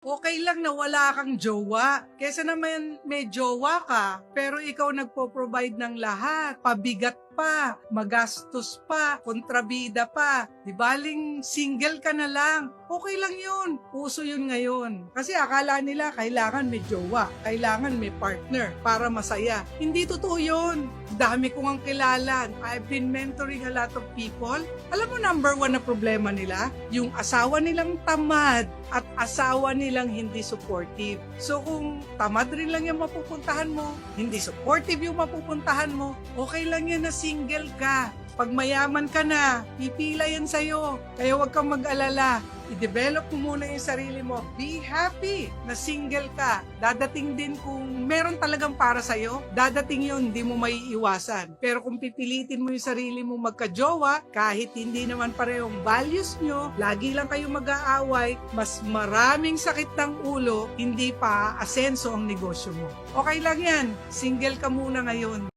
Okay lang na wala kang jowa. Kesa naman may jowa ka, pero ikaw nagpo-provide ng lahat. Pabigat pa, magastos pa, kontrabida pa. Di baling single ka na lang. Okay lang yun. Uso yun ngayon. Kasi akala nila kailangan may jowa, kailangan may partner para masaya. Hindi totoo yun. Dami kong ang kilala. I've been mentoring a lot of people. Alam mo, number one na problema nila, yung asawa nilang tamad at asawa nilang hindi supportive. So kung tamad rin lang yung mapupuntahan mo, hindi supportive yung mapupuntahan mo, okay lang yan na single ka. Pag mayaman ka na, pipila yan sa'yo. Kaya huwag kang mag-alala. I-develop mo muna yung sarili mo. Be happy na single ka. Dadating din kung meron talagang para sa'yo, dadating yun, hindi mo maiiwasan. Pero kung pipilitin mo yung sarili mo magka-jowa, kahit hindi naman parehong values nyo, lagi lang kayo mag-aaway, mas maraming sakit ng ulo, hindi pa asenso ang negosyo mo. Okay lang yan. Single ka muna ngayon.